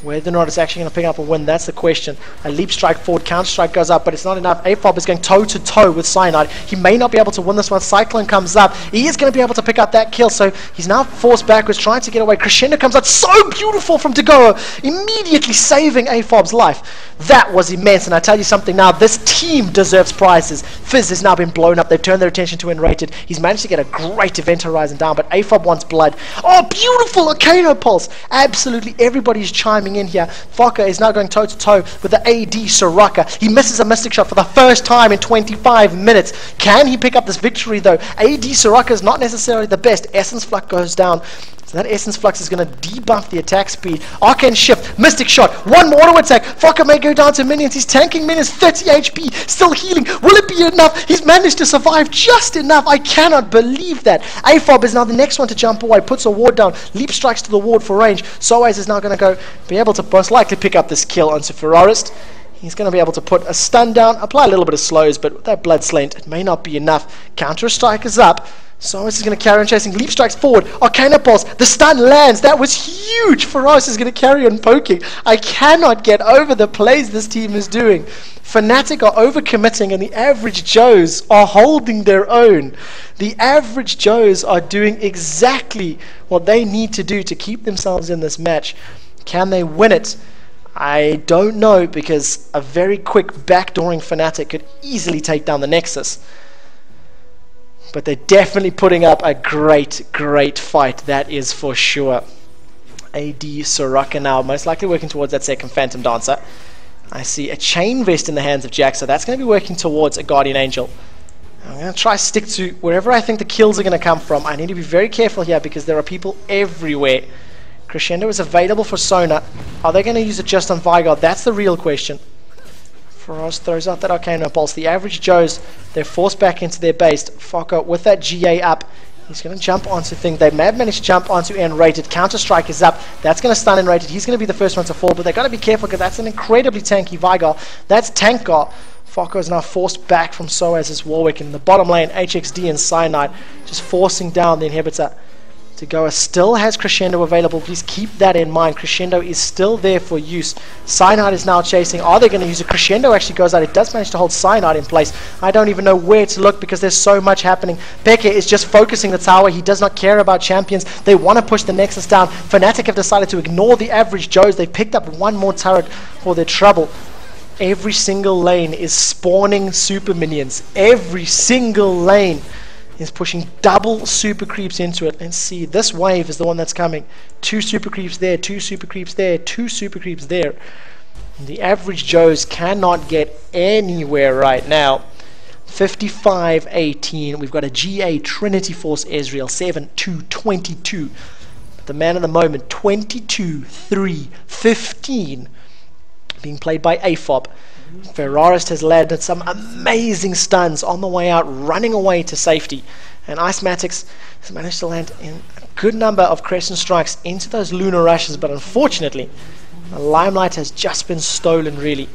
Whether or not it's actually going to pick up a win, that's the question. A Leap Strike forward, Counter Strike goes up, but it's not enough. AFOB is going toe-to-toe with Cyanide. He may not be able to win this one. Cyclone comes up. He is going to be able to pick up that kill, so he's now forced backwards, trying to get away. Crescendo comes out. So beautiful from Degoa, immediately saving AFOB's life. That was immense, and I tell you something now, this team deserves prizes. Fizz has now been blown up. They've turned their attention to Enrated. He's managed to get a great Event Horizon down, but AFOB wants blood. Oh, beautiful Arcano Pulse. Absolutely everybody's chiming in here. Fokker is now going toe-to-toe with the AD Soraka. He misses a Mystic Shot for the first time in 25 minutes. Can he pick up this victory though? AD Soraka is not necessarily the best. Essence Flux goes down. So that Essence Flux is going to debuff the attack speed. Arcane Shift, Mystic Shot, one more auto attack. Fokker may go down to minions. He's tanking minions, 30 HP, still healing. Will it be enough? He's managed to survive just enough. I cannot believe that. AFOB is now the next one to jump away, puts a ward down, Leap Strikes to the ward for range. Soaz is now going to be able to most likely pick up this kill onto Ferrarist. He's going to be able to put a stun down, apply a little bit of slows, but with that Blood Slaint, it may not be enough. Counter Strike is up. Soaz is going to carry on chasing. Leap Strikes forward. Arcana Pulse. The stun lands. That was huge. Ferraris is going to carry on poking. I cannot get over the plays this team is doing. Fnatic are overcommitting, and the average Joes are holding their own. The average Joes are doing exactly what they need to do to keep themselves in this match. Can they win it? I don't know, because a very quick backdooring Fnatic could easily take down the Nexus. But they're definitely putting up a great, great fight, that is for sure. AD Soraka now most likely working towards that second Phantom Dancer. I see a Chain Vest in the hands of Jax, so that's going to be working towards a Guardian Angel. I'm going to try to stick to wherever I think the kills are going to come from. I need to be very careful here because there are people everywhere. Crescendo is available for Sona. Are they going to use it just on Vigor? That's the real question. Faraz throws out that Arcana Pulse. The average Joes, they're forced back into their base. Fokker with that GA up. He's going to jump onto thing. They may have managed to jump onto Enrated. Counter Strike is up. That's going to stun Enrated. He's going to be the first one to fall, but they've got to be careful because that's an incredibly tanky Vigor. That's Tankgar. Fokker is now forced back from Soaz's Warwick in the bottom lane. HXD and Cyanide just forcing down the inhibitor. Degoa still has Crescendo available. Please keep that in mind. Crescendo is still there for use. Cyanide is now chasing. Are they going to use it? Crescendo actually goes out. It does manage to hold Cyanide in place. I don't even know where to look because there's so much happening. Peke is just focusing the tower. He does not care about champions. They want to push the Nexus down. Fnatic have decided to ignore the average Joes. They've picked up one more turret for their trouble. Every single lane is spawning super minions. Every single lane is pushing double super creeps into it. Let's see, this wave is the one that's coming. 2 super creeps there, 2 super creeps there, 2 super creeps there. The average Joes cannot get anywhere right now. 55-18. We've got a GA Trinity Force Ezreal 7-2-22. But the man of the moment, 22-3-15. Being played by AFOB. Ferrarist has landed some amazing stuns on the way out, running away to safety. And Icematics has managed to land in a good number of Crescent Strikes into those Lunar Rushes, but unfortunately, the Limelight has just been stolen, really.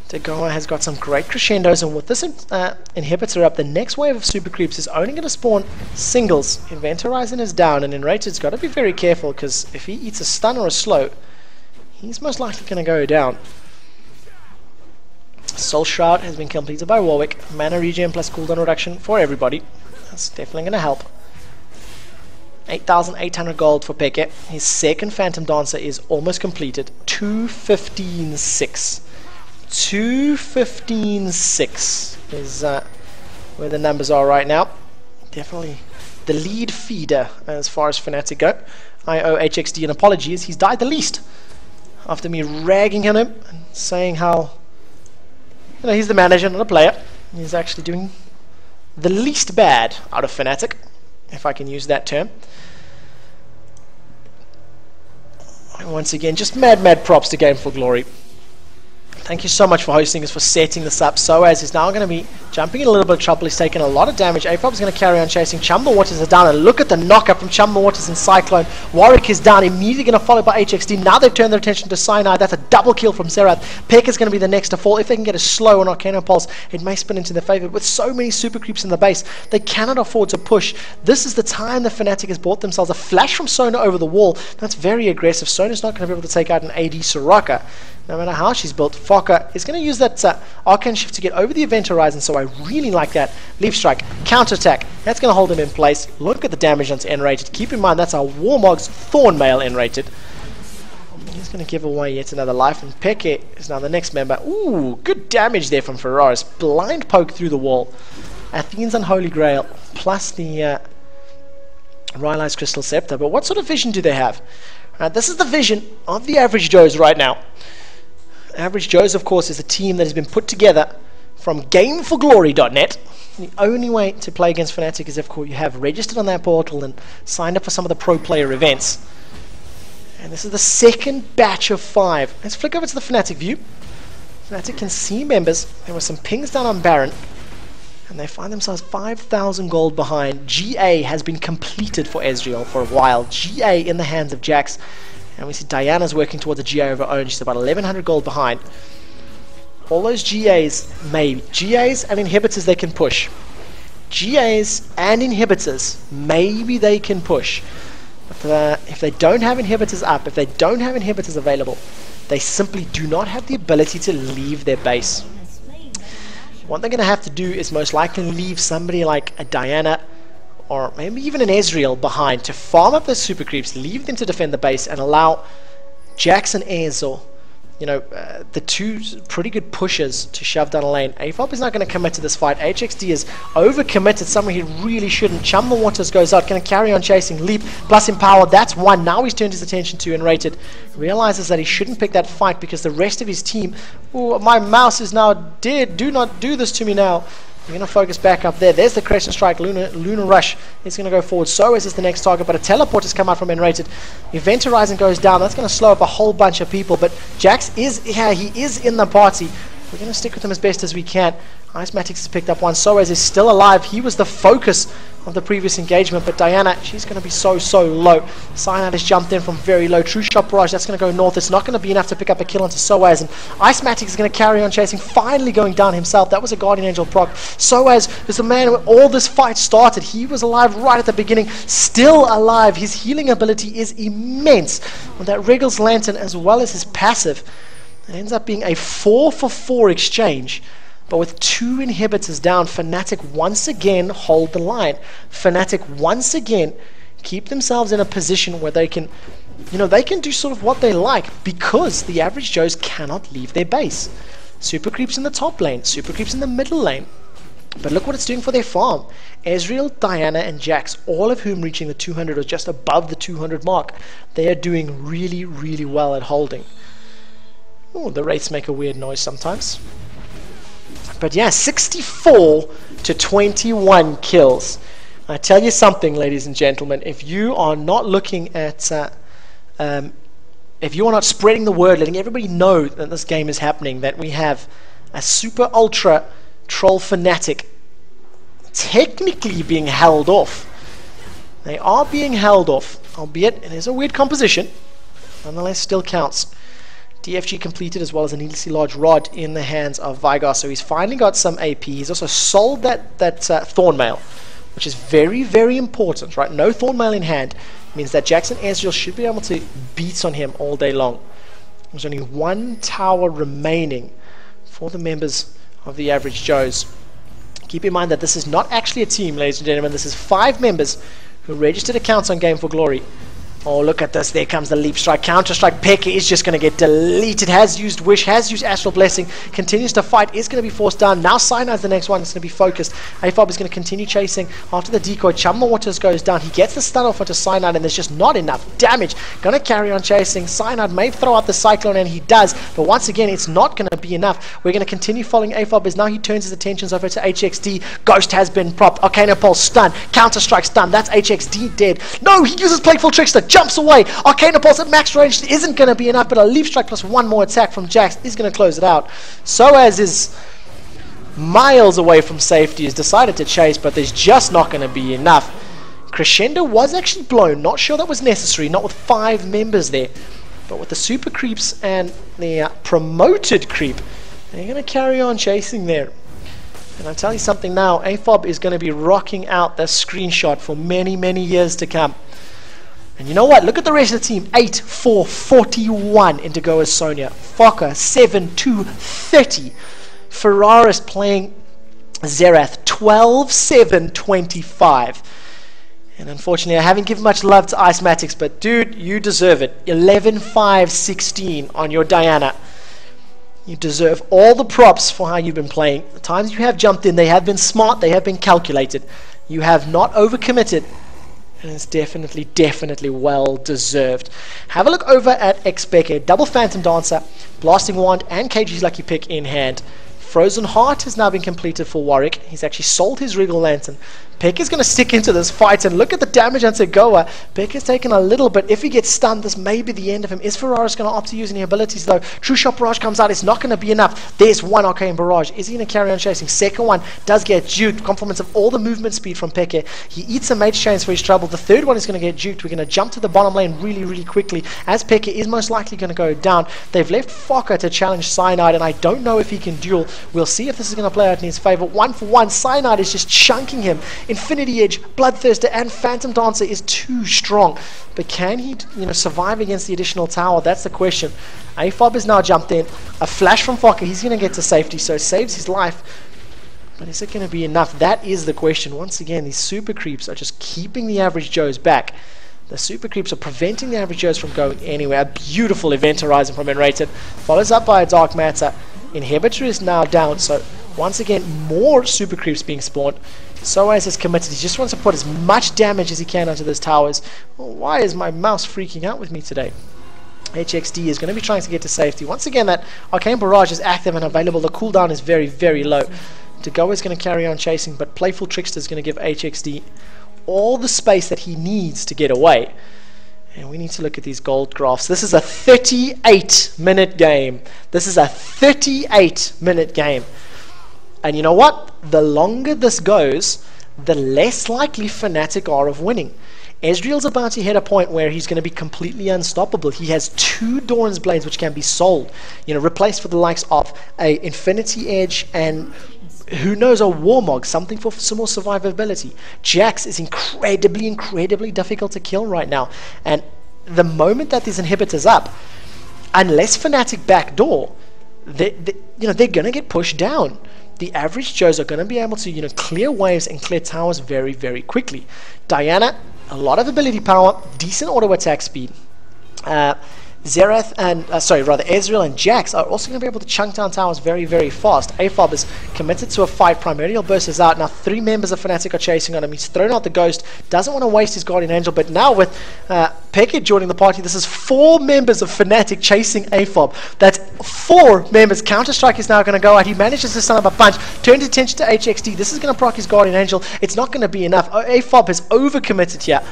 Degoa has got some great crescendos, and with this inhibitor up, the next wave of super creeps is only going to spawn singles. Event Horizon is down, and Enrated's got to be very careful, because if he eats a stun or a slow, he's most likely going to go down. Soul Shroud has been completed by Warwick. Mana regen plus cooldown reduction for everybody. That's definitely going to help. 8,800 gold for Peke. His second Phantom Dancer is almost completed. 215.6. 215.6 is where the numbers are right now. Definitely the lead feeder as far as Fnatic go. I owe HXD an apology as he's died the least. After me ragging on him and saying how, you know, he's the manager, not a player. He's actually doing the least bad out of Fnatic, if I can use that term. And once again, just mad props to Game4Glory. Thank you so much for hosting us, for setting this up. Soaz is now going to be jumping in a little bit of trouble. He's taken a lot of damage. AFOB is going to carry on chasing. Chum the Waters are down, and look at the knockup from Chum the Waters and Cyclone. Warwick is down, immediately going to follow by HXD. Now they've turned their attention to Cyanide. That's a double kill from Zerath. Peck is going to be the next to fall. If they can get a slow on Arcano Pulse, it may spin into their favor. With so many super creeps in the base, they cannot afford to push. This is the time that Fnatic has bought themselves. A flash from Sona over the wall. That's very aggressive. Sona's not going to be able to take out an AD Soraka. No matter how she's built. Fokker is going to use that Arcane Shift to get over the Event Horizon, so I really like that. Leaf Strike, Counterattack, that's going to hold him in place. Look at the damage onto N-rated. Keep in mind that's our Warmog's Thornmail N-rated. He's going to give away yet another life, and Peke is now the next member. Ooh, good damage there from Ferraris. Blind poke through the wall. Athene's Unholy Grail, plus the Rylai's Crystal Scepter. But what sort of vision do they have? This is the vision of the average Joes right now. Average Joes, of course, is a team that has been put together from Game4Glory.net. The only way to play against Fnatic is if you have registered on that portal and signed up for some of the pro player events. And this is the second batch of 5. Let's flick over to the Fnatic view. Fnatic can see members. There were some pings down on Baron, and they find themselves 5,000 gold behind. GA has been completed for Ezreal for a while. GA in the hands of Jax. And we see Diana's working towards a GA of her own. She's about 1,100 gold behind. All those GAs, maybe. GAs and inhibitors they can push. GAs and inhibitors, maybe they can push. But if they don't have inhibitors up, if they don't have inhibitors available, they simply do not have the ability to leave their base. What they're going to have to do is most likely leave somebody like a Diana, or maybe even an Ezreal behind to farm up those super creeps, leave them to defend the base, and allow Jax and Ez, or the two pretty good pushers to shove down a lane. AFOB is not going to commit to this fight. HXD is overcommitted somewhere he really shouldn't. Chum the Waters goes out, going to carry on chasing. Leap plus Empower, that's one. Now he's turned his attention to Enrated. Realizes that he shouldn't pick that fight because the rest of his team... Ooh, my mouse is now dead. Do not do this to me now. We're going to focus back up there. There's the Crescent Strike. Lunar Rush is going to go forward. So is the next target, but a teleport has come out from Enrated. Event Horizon goes down. That's going to slow up a whole bunch of people, but Jax is here. He is in the party. we're going to stick with him as best as we can. Icematics has picked up one. Soaz is still alive. He was the focus of the previous engagement, but Diana, she's going to be so low. Cyanide has jumped in from very low. True Shot Barrage, that's going to go north. It's not going to be enough to pick up a kill onto Soaz, and Icematics is going to carry on chasing, finally going down himself. That was a Guardian Angel proc. Soaz is the man where all this fight started. He was alive right at the beginning, still alive. His healing ability is immense. With that Wriggles Lantern as well as his passive, it ends up being a 4-for-4 exchange. But with 2 inhibitors down, Fnatic once again hold the line. Fnatic once again keep themselves in a position where they can, they can do sort of what they like, because the average Joes cannot leave their base. Super creeps in the top lane, super creeps in the middle lane. But look what it's doing for their farm. Ezreal, Diana, and Jax, all of whom reaching the 200 or just above the 200 mark. They are doing really well at holding. Oh, the wraiths make a weird noise sometimes. But yeah, 64 to 21 kills. I tell you something, ladies and gentlemen, if you are not looking at, if you are not spreading the word, letting everybody know that this game is happening, that we have a super ultra troll Fnatic technically being held off. They are being held off, albeit it is a weird composition, nonetheless still counts. DFG completed, as well as a needlessly large rod in the hands of Vigar, so he's finally got some AP. He's also sold that Thornmail, which is very important, right? No Thornmail in hand means that Jackson Ezreal should be able to beat on him all day long. There's only 1 tower remaining for the members of the Average Joes. Keep in mind that this is not actually a team, ladies and gentlemen. This is 5 members who registered accounts on Game4Glory. Oh, look at this. There comes the Leap Strike. Counter-Strike. Pekka is just going to get deleted. Has used Wish. Has used Astral Blessing. Continues to fight. Is going to be forced down. Now Cyanide's the next one. It's going to be focused. AFOB is going to continue chasing after the decoy. Chumma Waters goes down. He gets the stun off onto Cyanide, and there's just not enough damage. Going to carry on chasing. Cyanide may throw out the Cyclone, and he does. But once again, it's not going to be enough. We're going to continue following AFOB as now he turns his attentions over to HXD. Ghost has been propped. Arcana Pulse stun. Counter-Strike stun. That's HXD dead. No, he uses Playful Trickster. Jumps away. Arcana Pulse at max range isn't going to be enough, but a Leaf Strike plus 1 more attack from Jax is going to close it out. Soaz is miles away from safety. He's decided to chase, but there's just not going to be enough. Crescendo was actually blown. Not sure that was necessary. Not with 5 members there. But with the super creeps and the promoted creep, they're going to carry on chasing there. And I'll tell you something now. AFOB is going to be rocking out this screenshot for many years to come. And you know what? Look at the rest of the team. 8-4-41 into Goa's Sonya. Fokker 7-2-30. Ferraris playing Xerath 12-7-25. And unfortunately, I haven't given much love to Icematics, but dude, you deserve it. 11-5-16 on your Diana. You deserve all the props for how you've been playing. The times you have jumped in, they have been smart, they have been calculated. You have not overcommitted. And it's definitely well deserved. Have a look over at Xpeke. Double Phantom Dancer, Blasting Wand, and KG's Lucky Pick in hand. Frozen Heart has now been completed for Warwick. He's actually sold his Regal Lantern. Peck is going to stick into this fight, and look at the damage onto Goa. Peck has taken a little, but if he gets stunned, this may be the end of him. Is Ferraris going to opt to use any abilities, though? True Shot Barrage comes out. It's not going to be enough. There's one Arcane Barrage. Is he going to carry on chasing? Second one does get juked. Compliments of all the movement speed from Peke. He eats some Mage Chains for his trouble. The third one is going to get juked. We're going to jump to the bottom lane really quickly, as Peke is most likely going to go down. They've left Fokker to challenge Cyanide, and I don't know if he can duel. We'll see if this is going to play out in his favor. 1-for-1. Cyanide is just chunking him. Infinity Edge, Bloodthirster, and Phantom Dancer is too strong. But can he, survive against the additional tower? That's the question. AFOB has now jumped in. A flash from Fokker. He's going to get to safety, so it saves his life. But is it going to be enough? That is the question. Once again, these super creeps are just keeping the average Joes back. The super creeps are preventing the average Joes from going anywhere. A beautiful Event Horizon from Enrated. Follows up by a Dark Matter. Inhibitor is now down, so once again, more super creeps being spawned. Soaz is committed. He just wants to put as much damage as he can onto those towers. Why is my mouse freaking out with me today? HXD is going to be trying to get to safety. Once again, that Arcane Barrage is active and available. The cooldown is very low. Degoa is going to carry on chasing, but Playful Trickster is going to give HXD all the space that he needs to get away. And we need to look at these gold graphs. This is a 38-minute game. This is a 38-minute game. And you know what? The longer this goes, the less likely Fnatic are of winning. Ezreal's about to hit a point where he's going to be completely unstoppable. He has 2 Dawn's Blades which can be sold, replaced for the likes of a Infinity Edge and who knows, a Warmog, something for some more survivability. Jax is incredibly difficult to kill right now. And the moment that these inhibitors up, unless Fnatic backdoor, they're going to get pushed down. The average Joes are going to be able to clear waves and clear towers very quickly. Diana, a lot of ability power, decent auto attack speed. Xerath and Ezreal and Jax are also going to be able to chunk down towers very fast. AFOB is committed to a fight. Primordial Burst is out. Now 3 members of Fnatic are chasing on him. He's thrown out the Ghost. Doesn't want to waste his Guardian Angel. But now with Peke joining the party, this is 4 members of Fnatic chasing AFOB. That's 4 members. Counter-Strike is now going to go out. He manages to stun up a bunch. Turned attention to HXD. This is going to proc his Guardian Angel. It's not going to be enough. AFOB has overcommitted here.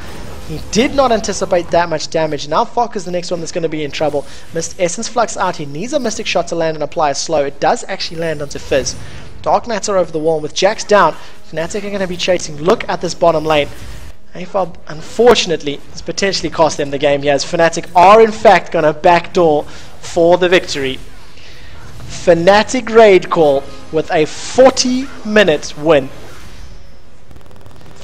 He did not anticipate that much damage. Now Fok is the next one that's going to be in trouble. Missed Essence Flux out. He needs a Mystic Shot to land and apply a slow. It does actually land onto Fizz. Dark Matter over the wall. With Jax down, Fnatic are going to be chasing. Look at this bottom lane. AFOB, unfortunately, has potentially cost them the game here, as Fnatic are in fact going to backdoor for the victory. Fnatic raid call with a 40-minute win.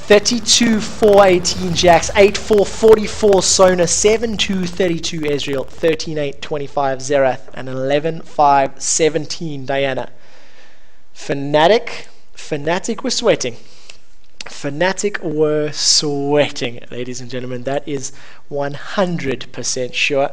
32-4-18 Jax, 8-4-44 Sona, 7-2-32 Ezreal, 13-8-25 Xerath, and 11-5-17 Diana. Fnatic were sweating. Fnatic were sweating, ladies and gentlemen. That is 100% sure.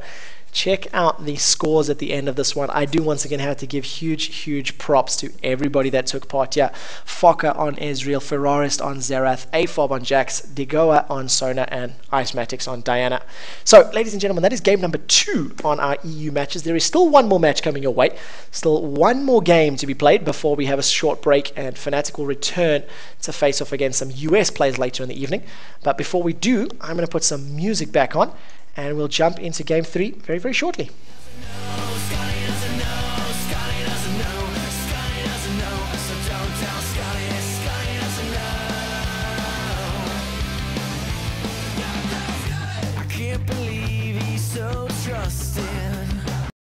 Check out the scores at the end of this one. I do once again have to give huge props to everybody that took part here. Fokker on Ezreal, Ferrarist on Xerath, AFOB on Jax, Degoa on Sona, and Icematics on Diana. So, ladies and gentlemen, that is game number 2 on our EU matches. There is still one more match coming your way. Still one more game to be played before we have a short break, and Fnatic will return to face off against some US players later in the evening. But before we do, I'm going to put some music back on, and we'll jump into game 3 very shortly.